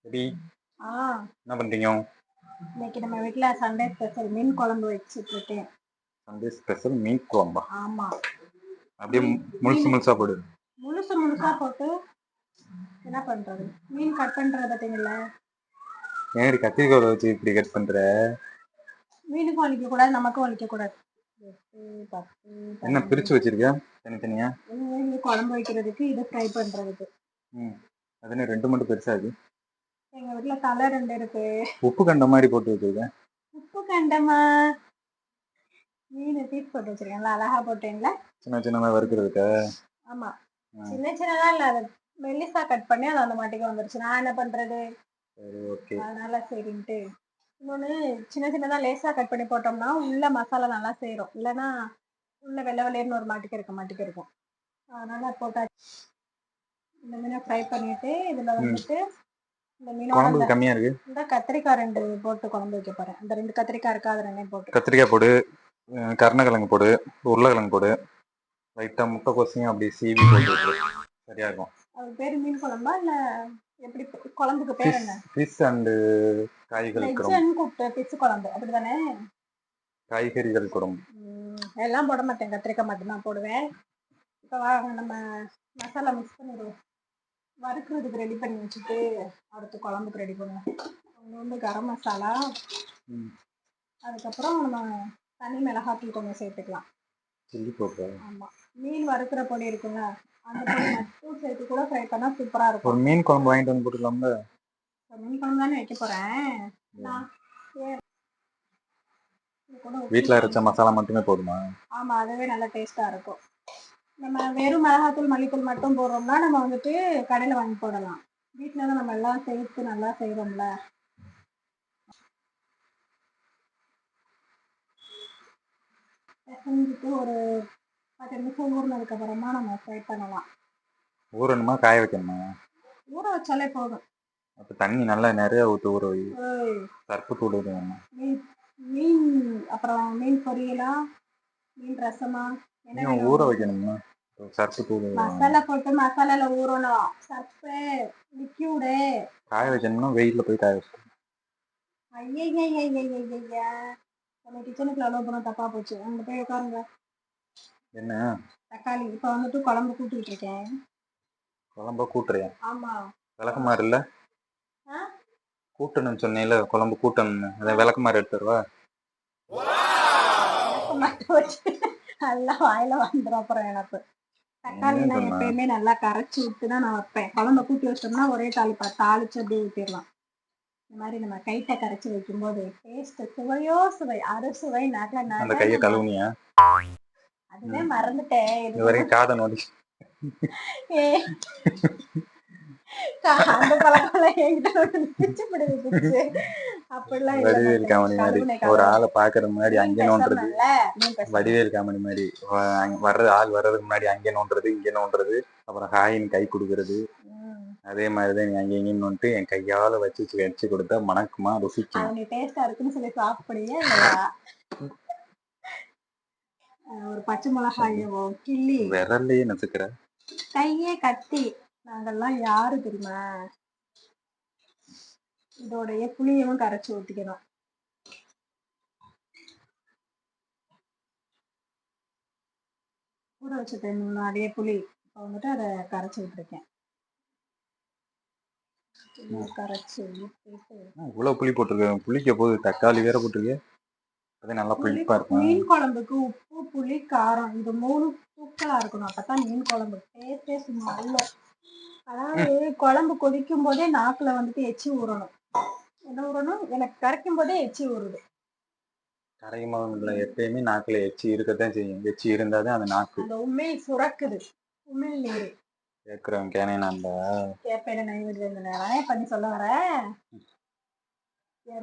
எப்படி ஆ என்ன பண்றீங்க? இன்னைக்கு நம்ம வீட்ல சண்டே ஸ்பெஷல் மீன் குழம்பு வச்சுட்டு இருக்கேன். சண்டே ஸ்பெஷல் மீன் குழம்பா? ஆமா. அப்படியே மீன் முழுசு மீன் முழுசா போடு. முழுசு முழுசா போட்டு என்ன பண்றது? மீன் கட் பண்றது பார்த்தீங்களா? ஏன் கத்திரிக்கோலை வச்சு இப்படி கட் பண்ற? மீனுக்கும் வலிக்க கூடாது, நமக்கும் வலிக்க கூடாது. 8, 10, என்ன 15 பிரிச்சு வச்சிருக்கியா தனித்தனியா? இது குழம்பு வைக்கிறதுக்கு, இது ஃப்ரை பண்றதுக்கு. அது என்ன ரெண்டு மட்டும் பெருசா இருக்கு? எங்க வீட்ல தலை 2 இருக்கு. உப்பு கண்ட மாதிரி போட்டு வச்சிருக்கேன். உப்பு கண்டமா? மீன் பீஸ் போட்டு வச்சிருக்கேன்ல, அழகா போட்டேன்ல. சின்ன சின்னதா வறுக்கிறதுக்கா? ஆமா, சின்ன சின்னதா இல்ல, அது மெல்லிசா கட் பண்ணி அது அந்த மாட்டிக்கு வந்துருச்சு. நான் என்ன பண்றது? சரி, ஓகே. அதனால சரின்ட்டு இன்னொன்று சின்ன சின்னதாக லேசாக கட் பண்ணி போட்டோம்னா உள்ள மசாலா நல்லா சேரும், இல்லைன்னா உள்ள வெள்ளை வெள்ளையர்னு ஒரு மாட்டிக்க இருக்கும். அதனால போட்டாச்சு. இந்த மீனை ஃப்ரை பண்ணிட்டு இதில் வந்துட்டு இந்த மீனோட கம்மியா இருக்கு. இந்த கத்திரிக்காய் 2 போட்டு குழம்பு வைக்க போறேன். இந்த 2 கத்திரிக்காய் இருக்கா, அது 2 போட்டு. கத்திரிக்காய் போடு, கருணக்கிழங்கு போடு, உருளைக்கிழங்கு போடு, லைட்டா முட்டைக்கோசையும் அப்படி சீவி போட்டு சரியா இருக்கும். அது பேர் மீன் குழம்பா இல்ல எப்படி? குழம்புக்கு பேர் என்ன? ஃபிஷ் அண்ட் காய்கறி குழம்பு. ஃபிஷ் குழம்பு அப்படிதானே? காய்கறிகள் குழம்பு எல்லாம் போட மாட்டேன், கத்திரிக்காய் மட்டும்தான் போடுவேன். இப்போ வாங்க நம்ம மசாலா மிக்ஸ் பண்ணிடுவோம். வறுக்கிறதுக்கு ரெடி பண்ணி வச்சுட்டு அடுத்து குழம்புக்கு ரெடி பண்ணுவோம். வந்து கரம் மசாலா, அதுக்கப்புறம் நம்ம தனி மிளகாத்தூள் கொஞ்சம் சேர்த்துக்கலாம். Chilli powder. ஆமாம், மீன் வறுக்கிற பொடி இருக்குல்ல, அந்த பொடி மட்டும் சேர்த்து கூட ஃப்ரை பண்ணால் சூப்பராக இருக்கும். ஒரு மீன் குழம்பு வாங்கிட்டு வந்து போட்டுக்கலாம்ல? மீன் குழம்பு தானே வைக்க போகிறேன். வீட்டில் அரைச்ச மசாலா மட்டுமே போதுமா? ஆமாம், அதுவே நல்லா டேஸ்ட்டாக இருக்கும். நம்ம வெறும் மிளகாத்தூள் மல்லித்தூள் மட்டும் போடுறோம்னா நம்ம வந்துட்டு கடையில் வாங்கி போடலாம். வீட்டில் தான் நம்ம எல்லாம் சேர்த்து நல்லா செய்வோம்ல. செஞ்சுட்டு ஒரு 10 நிமிஷம் ஊறினதுக்கு அப்புறமா நம்ம ஃப்ரை பண்ணலாம். ஊறணுமா காய வைக்கணுமா? ஊற வச்சாலே போதும். அப்போ தண்ணி நல்லா நிறைய ஊற்று, ஊற வை. சர்ப்பு தூள் மீன் அப்புறம் மீன் பொரியலா, மீன் ரசமா, என்ன ஊற வைக்கணுமா? சர்ப்பு தூள் மசாலா போட்டு மசாலால ஊறணும். சர்ப்பு லிக்யூடு காய வைக்கணும்னா வெயில்ல போய் காய வச்சு. ஐயா நம்ம கிச்சனுக்குள்ள அலோவ் பண்ண தப்பா போச்சு. அங்க போய் உட்காருங்க. என்ன தக்காளி இப்போ வந்துட்டு குழம்பு கூட்டிட்டு இருக்கேன். குழம்ப கூட்டுறியா? ஆமா. விளக்கமாறு இல்ல கூட்டணும்னு சொன்னேன்ல, குழம்பு கூட்டணும்னு. அதை விளக்கமாறு எடுத்துருவா. நல்லா வாயில வந்துடும் அப்புறம் எனக்கு. தக்காளி நான் எப்பயுமே நல்லா கரைச்சி விட்டு தான் நான் வைப்பேன். குழம்பு கூட்டி வச்சோம்னா ஒரே தாளிச்சு அப்படியே ஊற்றிடலாம். இந்த மாதிரி நம்ம கைட்ட கரைச்சி வைக்கும்போது டேஸ்ட் சுவையோ சுவை, அறுசுவை. அந்த கையை கழுவுனியா? அதுவே மறந்துட்டேன். இது வரைக்கும் காதை நோண்டி அந்த பழக்கம் வடிவேல் காமெடி மாதிரி ஒரு ஆளை பாக்குற முன்னாடி அங்கே நோண்டுறது. வடிவேல் காமெடி மாதிரி வர்றது, ஆள் வர்றதுக்கு முன்னாடி அங்கே நோண்டுறது, இங்கே நோண்டுறது, அப்புறம் ஹாயின்னு கை கொடுக்கறது. அதே மாதிரிதான் நீ அங்கே இங்கேன்னு நோண்டு என் கையால வச்சு கொடுத்தா மணக்குமா, ருசிக்கும். டேஸ்டா இருக்குன்னு சொல்லி சாப்பிடுறியா இல்லையா? ஒரு பச்சை மிளகாயோ கிள்ளி விரல்லையே நசுக்கிற, கையே கட்டி. நாங்கெல்லாம் யாரு தெரியுமா? இதோடைய புளியவும் கரைச்சி ஊத்திக்கணும். ஊற வச்சுட்டேன் முன்னாடியே புளி. இப்போ வந்துட்டு அதை கரைச்சி விட்டுருக்கேன். கரைச்சி ஊற்றிட்டு இவ்வளவு புளி போட்டிருக்கேன். புளிக்க போது தக்காளி வேற போட்டிருக்கேன். அது நல்லா புளிப்பா இருக்கும். மீன் குழம்புக்கு உப்பு புளி காரம் இது 3 தூக்கலா இருக்கணும். அப்பதான் மீன் குழம்பு டேஸ்டே சும்மா இல்ல. அதாவது குழம்பு கொதிக்கும் போதே நாக்குல வந்துட்டு எச்சி ஊறணும். என்ன ஊறணும்? எனக்கு கரைக்கும் போதே எச்சி ஊறுது. கரைக்கும் போது இல்லை, எப்பயுமே நாக்குல எச்சி இருக்கத்தான் செய்யும். எச்சி இருந்தாதான் அந்த நாக்கு அந்த உண்மையை சுரக்குது. உண்மையில் நீரு கேட்கிறவன் கேனேன் அந்த கேப்பையில நைவேத்தியம் பண்ணி சொல்ல வர.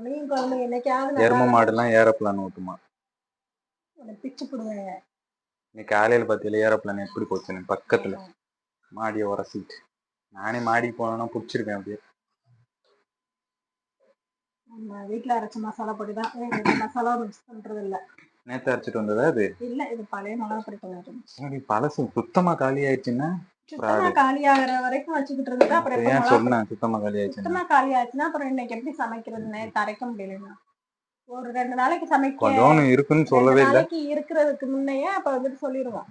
மீன் குழம்பு என்னைக்காவது எரும மாடுலாம் ஏரோப்ளான் ஓட்டுமா? பிச்சு போடுவேன். நீ காலையில பார்த்தியில ஏரோப்ளான் எப்படி போச்சுன்னு பக்கத்துல மாடியை உரசிட்டு. நானே மாடி போனோன்னா பிடிச்சிருக்கேன் அப்படியே. நம்ம வீட்டுல அரைச்ச மசாலா பொடி தான். மசாலா மிக்ஸ் பண்றது இல்ல. நேத்து அரைச்சிட்டு வந்ததா அது? இல்ல, இது பழைய மிளகா பொடி. பழசு சுத்தமா காலி ஆயிடுச்சுன்னா சுத்தமா காலி ஆகுற வரைக்கும் வச்சுக்கிட்டு இருந்தா அப்புறம் எப்ப ஏன் மிளகா சொன்னேன் சுத்தமா காலி ஆயிடுச்சு? சுத்தமா காலி ஆச்சுன்னா அப்புறம் இன்னைக்கு எப்படி சமைக்கிறதுன்னு அரைக்க முடியலன்னா ஒரு 2 நாளைக்கு சமைக்க கொஞ்சோன்னு இருக்குன்னு 2 சொல்லவே இல்லை. நாளைக்கு இருக்கிறதுக்கு முன்னையே அப்ப வந்துட்டு சொல்லிடுவோம்.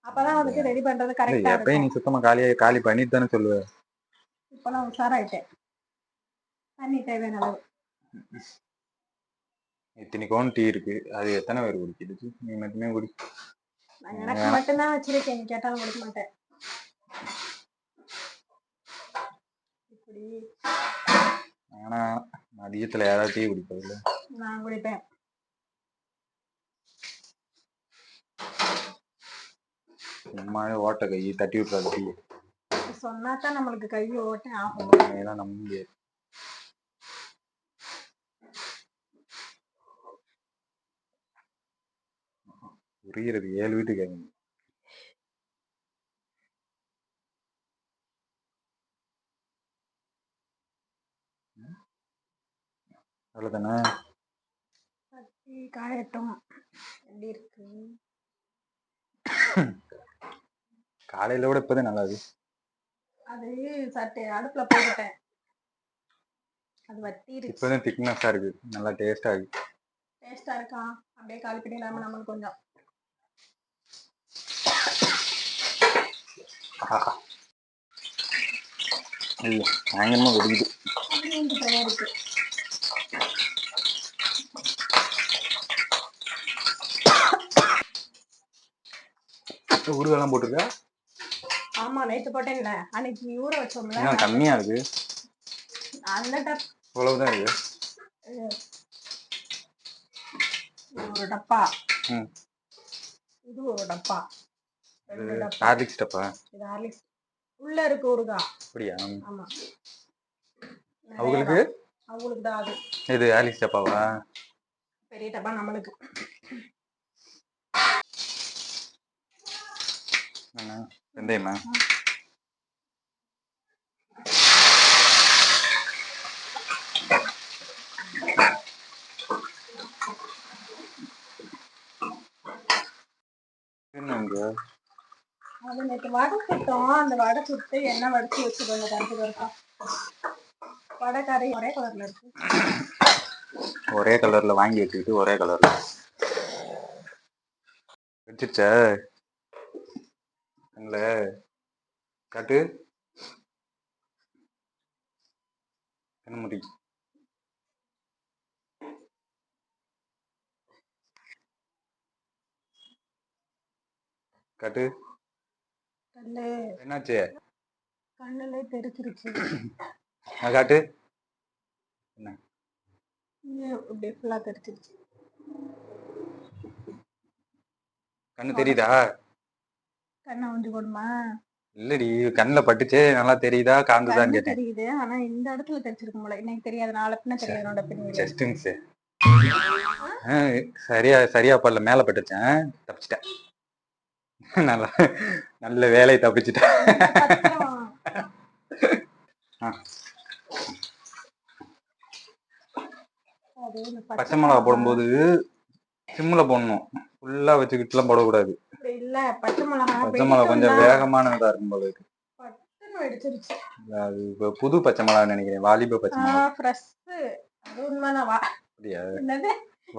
அப்பதான் வந்துட்டு ரெடி பண்றது இல்லை, கரெக்டா எப்பயும் நீ இருக்கும். சுத்தமா காலி பண்ணிட்டு தானே சொல்லுவ. இப்பெல்லாம் உஷாராயிட்டேன். தண்ணி தேவையான அளவு. இத்தனைக்கோன்னு டீ இருக்கு, அது எத்தனை பேர் குடிக்கிறது? நீ மட்டுமே குடி. நான் எனக்கு மட்டும்தான் வச்சிருக்கேன், நீ கேட்டாலும் கொடுக்க மாட்டேன். இப்படி ஆனா மதியத்துல யாராவது டீ குடிப்பதில்ல. நான் குடிப்பேன். சும்மாவே ஓட்ட கை தட்டி விட்டுறாது டீ. சொன்னாதான் நம்மளுக்கு கை ஓட்டே ஆகும். அதெல்லாம் நம்ப முடியாது. புரியுறது 7 வீட்டுக்கு கேட்கணும். அவ்வளவுதானே. காயட்டும். எப்படி இருக்கு காலையில விட இப்பதான் நல்லா இருக்கு. அது சட்டை அடுப்புல போட்டுட்டேன், அது வத்திருச்சு. இப்பதான் திக்னஸா இருக்கு, நல்லா டேஸ்டா இருக்கு. டேஸ்டா இருக்கா? அப்படியே காலி பண்ணிடலாம நம்மளுக்கு கொஞ்சம். இல்ல பயங்கரமா வெடிக்குது. தயாரிப்பு ஊறுகாலாம் போட்டிருக்க? ஆமா, நேத்து போட்டேன்ல, அன்னைக்கு ஊற வச்சோம்ல. கம்மியா இருக்கு. அந்த டப் இவ்வளவுதான் இருக்கு. ஒரு டப்பா, இது ஒரு டப்பா, 2 டப்பா. ஹார்லிக்ஸ் டப்பா? இது ஹார்லிக்ஸ் உள்ள இருக்கு ஊறுகா. அப்படியா? ஆமா. அவங்களுக்கு தான் அது. இது ஹார்லிக்ஸ் டப்பாவா? பெரிய டப்பா நம்மளுக்கு. வெந்தயமா? அது நேற்று வடை சுட்டோம், அந்த வடை சுட்டு எண்ணெய் வடிச்சு வச்சுக்கோங்க. கருப்பு கருப்பா வடை கறி ஒரே கலர்ல இருக்கு. ஒரே கலர்ல வாங்கி வச்சுக்கிட்டு ஒரே கலர்ல வச்சிருச்சா? இல்ல காட்டு என்ன முடி காட்டு. என்னாச்சு? கண்ணுல தெரிச்சிருச்சு. காட்டு. என்ன இப்படி ஃபுல்லா தெரிச்சிருச்சு. கண்ணு தெரியுதா? கண்ணை ஊஞ்சி போடுமா? இல்லடி, கண்ணுல பட்டுச்சே, நல்லா தெரியுதா காந்துதான் கேட்டேன். தெரியுது, ஆனா இந்த இடத்துல தெரிச்சிருக்கும் போல. எனக்கு தெரியாது, நாளை பின்ன தெரியாது. Just miss. சரியா படல, மேல பட்டுச்சேன், தப்பிச்சிட்டேன். நல்லா நல்ல வேலையை தப்பிச்சிட்டேன். பச்சை மிளகா போடும்போது சிம்ல போடணும், ஃபுல்லா வச்சுக்கிட்டுலாம் போடக்கூடாது. இல்ல, பச்சை மிளகா கொஞ்சம் வேகமானதா இருக்கும் போல இருக்கு. அது புது பச்சை மிளகா நினைக்கிறேன், வாலிப பச்சை மிளகா.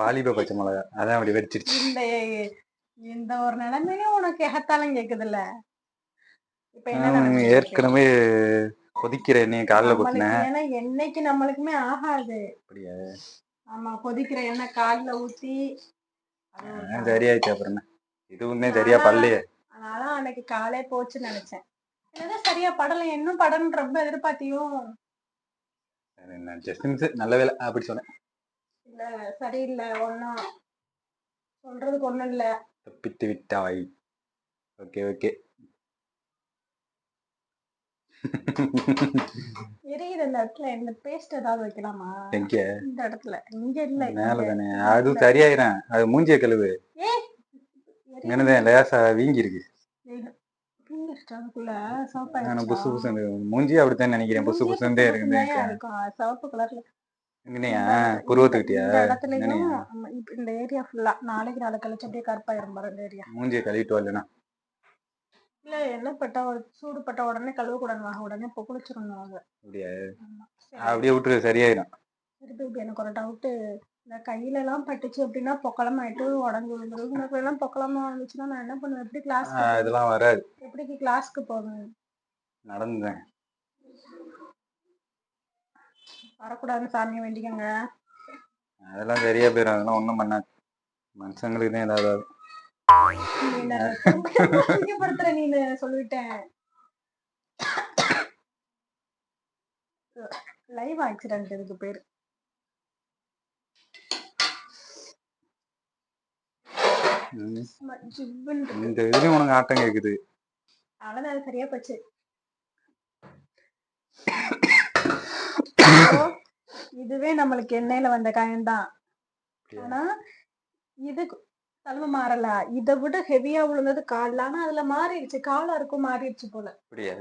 வாலிப பச்சை மிளகா, அதான் அப்படி வெடிச்சிருச்சு. இந்த ஒரு நிலைமையும் உனக்கு எகத்தாலும் கேக்குதுல்ல. ஏற்கனவே கொதிக்கிற எண்ணெய் காலைல கொட்டினேன். ஏன்னா எண்ணெய்க்கு நம்மளுக்குமே ஆகாது. அப்படியா? ஆமா, கொதிக்கிற எண்ணெய் கால்ல ஊத்தி சரியாயிடுச்சு. அப்புறம் என்ன, இதுவுமே சரியா படலையே. அதனால அன்னைக்கு காலே போச்சுன்னு நினைச்சேன். என்னதான் சரியா படல, இன்னும் படம்னு ரொம்ப எதிர்பார்த்தியோ? நல்ல வேலை அப்படி சொன்னேன். இல்ல சரியில்லை, ஒன்னும் சொல்றதுக்கு ஒண்ணும் இல்ல. தப்பித்து விட்டாய். Okay okay. எரியுது இந்த இடத்துல. இந்த பேஸ்ட் ஏதாவது வைக்கலாமா? எங்க? இந்த இடத்துல. இங்க இல்ல, மேல தானே. அது சரியாயிரும். அது மூஞ்சிய கழுவு. என்னதான் லேசா வீங்கி இருக்கு. புசு புசு மூஞ்சி அப்படித்தான் நினைக்கிறேன். புசு புசுந்தே இருக்குது. சிவப்பு கலர்ல புருவத்துக்கிட்டியா? இந்த ஏரியா ஃபுல்லா நாளைக்கு கழிச்சு அப்படியே கருப்பாயிரும் பாரு. இந்த ஏரியா மூஞ்சிய கழுவிட்டு வரலனா இல்ல எண்ணெய் பட்டா சூடு பட்டா உடனே கழுவக்கூடாதுவாங்க. உடனே குளிச்சிடணுவாங்க. அப்படியா? ஆமா. அப்படியே விட்டுரு, சரியாயிடும். திருப்பி எனக்கு ஒரு டவுட்டு. இந்த கையிலலாம் பட்டுச்சு அப்படின்னா பொக்களமாயிட்டு உடஞ்சு விழுந்துரும். எனக்கு எல்லாம் பொக்களமா வந்துச்சுன்னா நான் என்ன பண்ணுவேன்? எப்படி கிளாஸ்க்கு போவேன்? இதெல்லாம் வராது. எப்படி கிளாஸ்க்கு போவேன்? நடந்தேன். வரக்கூடாதுன்னு சாமியை வேண்டிக்கங்க. அதெல்லாம் சரியா போயிடும், அதெல்லாம் ஒண்ணும் பண்ணாது. மனுஷங்களுக்கு தான் ஏதாவது ஆகும். நீ நீனு சொல்லிட்டேன். லைவ் ஆக்சிடென்ட் இதுக்கு பேரு. இந்த இதுலயும் உனக்கு ஆட்டம் கேக்குது. அவ்வளவுதான், அது சரியா போச்சு. இதுவே நம்மளுக்கு எண்ணெயில வந்த காயம்தான். ஆனா இது தழும்பு மாறல. இதை விட ஹெவியா விழுந்தது கால்ல. ஆனா அதுல மாறிடுச்சு, காலா இருக்கும் மாறிடுச்சு போல. அப்படியா?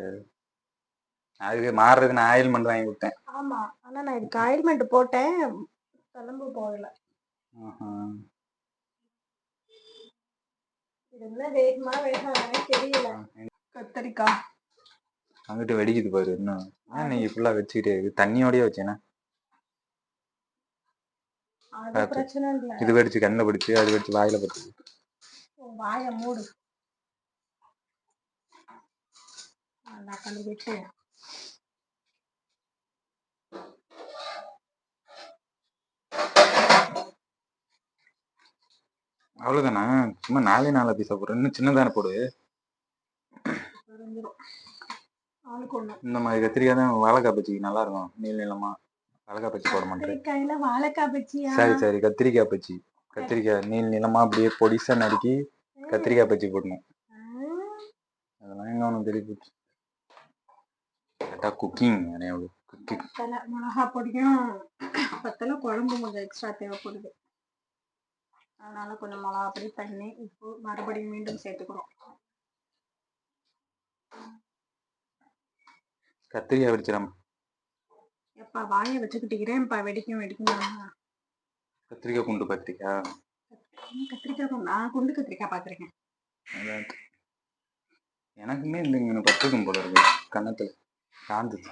அதுக்கு மாறுறதுக்கு நான் ஆயில்மெண்ட் வாங்கி கொடுத்தேன். ஆமா, ஆனா நான் இதுக்கு ஆயில்மெண்ட் போட்டேன், தழும்பு போகல. இது என்ன வேகமா வேகாதானே தெரியல. கத்தரிக்காய் அங்கிட்டு வெடிக்குது பாரு. இன்னும் நீங்க ஃபுல்லா வச்சுக்கிட்டே தண்ணியோடய வச்சேனா பிரச்சனை இல்ல. இது வெடிச்சு கண்ணில் பிடிச்சு, அது வெடிச்சு வாயில பட்டு. வாய மூடு. நான் கண்டுபிடிச்சு அவ்வளவுதானா? சும்மா 4 பீஸா போடுற, இன்னும் சின்னதான போடு. இந்த மாதிரி கத்திரிக்காய் தான் வாழைக்காய் பச்சிக்கு நல்லா இருக்கும், நீள நீளமா. வாழைக்காய் பச்சி போட மாட்டேன். வாழைக்காய் பச்சியா? சரி, கத்திரிக்காய் பச்சி. கத்திரிக்காய் நீள நீளமா அப்படியே பொடிசா நறுக்கி கத்திரிக்காய் பச்சி போடணும். அதெல்லாம் எங்க ஒன்றும் தெரிய போச்சு. குக்கிங் மிளகா பொடியும் பத்தல, குழம்பு கொஞ்சம் எக்ஸ்ட்ரா தேவைப்படுது. அதனால கொஞ்சம் மிளகா பொடி, தண்ணி, உப்பு மறுபடியும் மீண்டும் சேர்த்துக்கிறோம். கத்திரிக்காய் வெடிச்சிடாம எப்பா வாயை வச்சுக்கிட்டீங்கிறேன்ப்பா. வெடிக்கும். கத்திரிக்காய் குண்டு கத்திரிக்காய். நான் குண்டு கத்திரிக்காய் பாத்துருக்கேன். எனக்குமே இந்த பத்திரிக்கும் போல இருக்கு கன்னத்துல காந்துச்சு.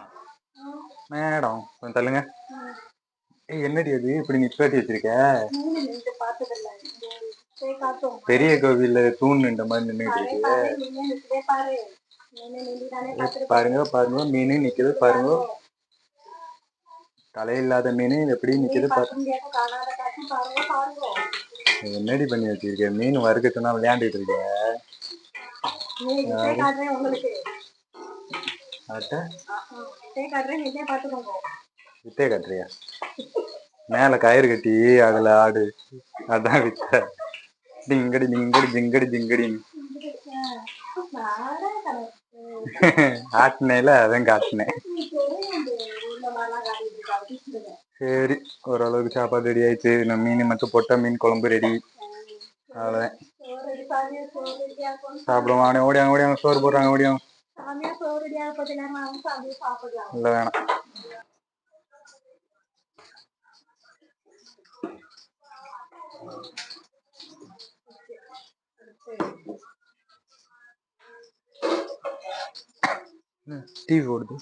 மேடம் கொஞ்சம் தள்ளுங்க. என்னடி அது இப்படி நிப்பாட்டி வச்சிருக்க? பெரிய கோவில்ல தூண் இந்த மாதிரி நின்றுட்டு இருக்கு. பாருங்க மீன் நிக்குது பாருங்க. தலையில்லாத மீன் எப்படி நிக்குது பாருங்க. என்னடி பண்ணி வச்சிருக்க? மீன் வறுக்கட்டுனா விளையாண்டுட்டு இருக்க. வித்தே காட்டுறியா? மேல கயிறு கட்டி அதுல ஆடு, அதான் வித்த. டிங்கடி டிங்கடி ஜிங்கடி ஜிங்கடி ஆட்டினேல, அதான் காட்டினேன். சரி, ஓரளவுக்கு சாப்பாடு ரெடி ஆயிடுச்சு. நம்ம மீன் மட்டும் போட்டா மீன் குழம்பு ரெடி. அவ்வளவுதான், சாப்பிடுவாங்க. ஓடியாங்க சோறு போடுறாங்க, ஓடியாங்க. இல்ல வேணாம். டிவி ஓடுது.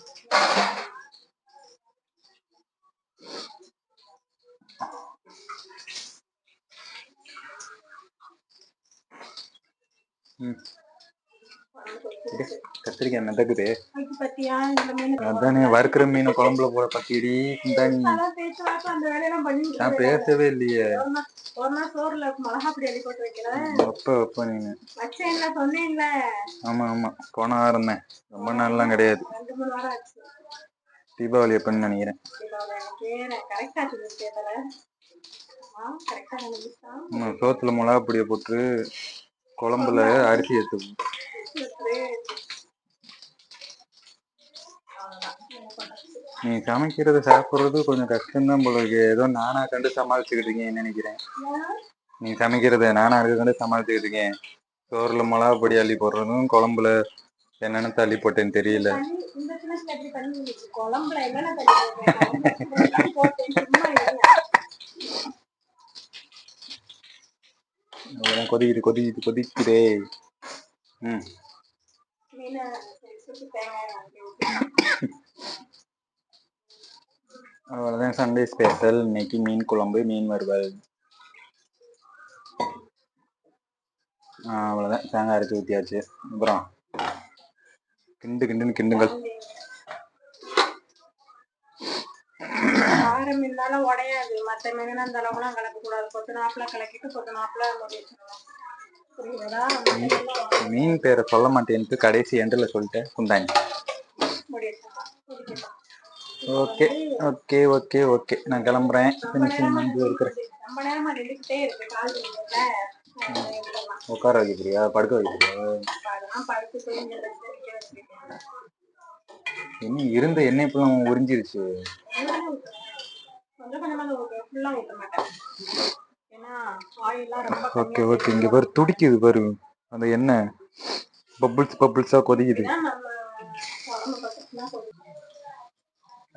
கத்திரிக்காய் மிதக்குது. அதானே வறுக்கிற மீன் குழம்புல போட பத்திடி. நான் பேசவே இல்லையே. எப்ப நீங்க? ஆமா போன வாரம் தான், ரொம்ப நாள்லாம் கிடையாது. தீபாவளி எப்பன்னு நினைக்கிறேன். சோத்துல மிளகா பொடியை போட்டு குழம்புல அரிசி எடுத்து. நீ சமைக்கிறது சாப்பிடுறது கொஞ்சம் கஷ்டம்தான் போல இருக்கு. ஏதோ நானா கண்டு சமாளிச்சுக்கிட்டு இருக்கேன்னு நினைக்கிறேன். நீ சமைக்கிறத நானா கண்டு சமாளிச்சுக்கிட்டு இருக்கேன். சோறுல மிளகா பொடி அள்ளி போடுறதும், குழம்புல என்னென்ன தள்ளி போட்டேன்னு தெரியல. கொதிக்குதே. அவ்வளோதான் சண்டே ஸ்பெஷல். இன்னைக்கு மீன் குழம்பு, மீன் வறுவல். அவ்வளோதான், தேங்காய் அரைச்சி ஊற்றியாச்சு. அப்புறம் கிண்டுன்னு கிண்டுங்கள். காரம் இருந்தாலும் உடையாது. மற்ற மீன் அந்த அளவுலாம் கலக்கக்கூடாது. கொத்து நாப்பில கலக்கிட்டு கொத்து நாப்பில மீன் பேரை சொல்ல மாட்டேன்ட்டு கடைசி எண்டில் சொல்லிட்டேன். குந்தாணி. ஓகே ஓகே ஓகே ஓகே, நான் கிளம்புறேன். இருக்கிறேன். உட்கார வைக்கிறியா, படுக்க வைக்கிறியா? என்ன இருந்த எண்ணெய் இப்பெல்லாம் உறிஞ்சிருச்சு. ஓகே ஓகே, இங்க பாரு துடிக்குது பாரு அந்த எண்ணெய், பபிள்ஸா கொதிக்குது.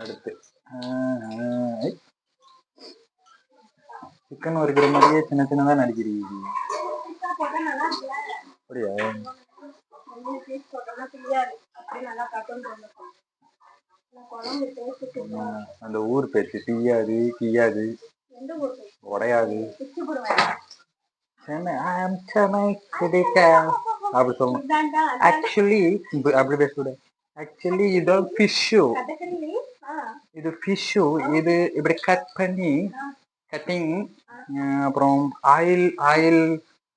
அடுத்து சிக்கன் வறுக்கிற மாதிரியே சின்ன சின்னதா நடிக்கிறீங்க. அப்படியா? அந்த ஊர் பேச்சு தீயாது கீயாது உடையாது அப்படி சொல்லணும். ஆக்சுவலி அப்படி பேசக்கூடாது. ஆக்சுவலி இது ஃபிஷ்ஷு, இது ஃபிஷ்ஷு. இது இப்படி கட் பண்ணி கட்டிங், அப்புறம் ஆயில்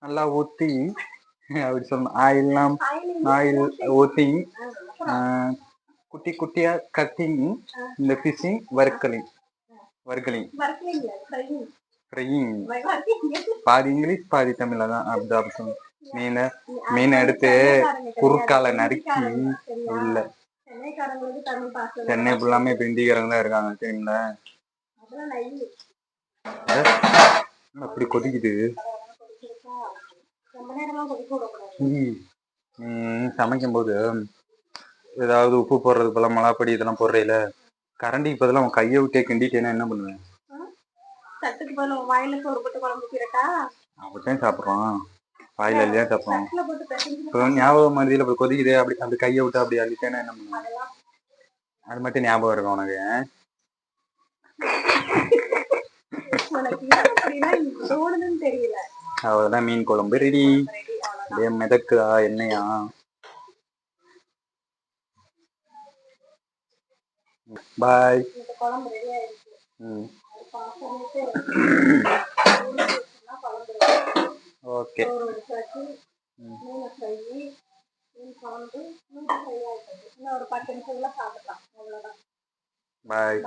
நல்லா ஊற்றி அப்படி சொல்லணும். ஆயில் ஊற்றி குட்டி குட்டியா கட்டிங், இந்த ஃபிஷ்ஷிங் வறுக்கலிங் பாதி இங்கிலீஷ் பாதி தமிழ்ல தான் அப்படி சொல்லணும். மீன் எடுத்து குறுக்கால நறுக்கி உள்ள. சென்னை ஃபுல்லாமே இப்ப இந்திக்காரங்க தான் இருக்காங்க சரிங்களா. அப்படி கொதிக்குது. சமைக்கும் போது ஏதாவது உப்பு போடுறது போல மிளகாப்பொடி இதெல்லாம் போடுறீல, கரண்டிக்கு பதிலாக அவன் கையை விட்டே கிண்டிட்டேன்னா என்ன பண்ணுவேன்? அப்படித்தான் சாப்பிட்றோம், வாயில இல்லையா சாப்பிட்றோம். இப்போ ஞாபகம் மருதியில் இப்போ கொதிக்குது, அப்படி அந்த கையை விட்டு அப்படி அள்ளிட்டேன்னா என்ன பண்ணுவேன்? அது மட்டும் ஞாபகம் இருக்கும் உனக்கு. அவ்வளவுதான், மீன் குழம்பு ரெடி. அப்படியே மிதக்குதா எண்ணெயா? பாய். ஓகே. பாய்.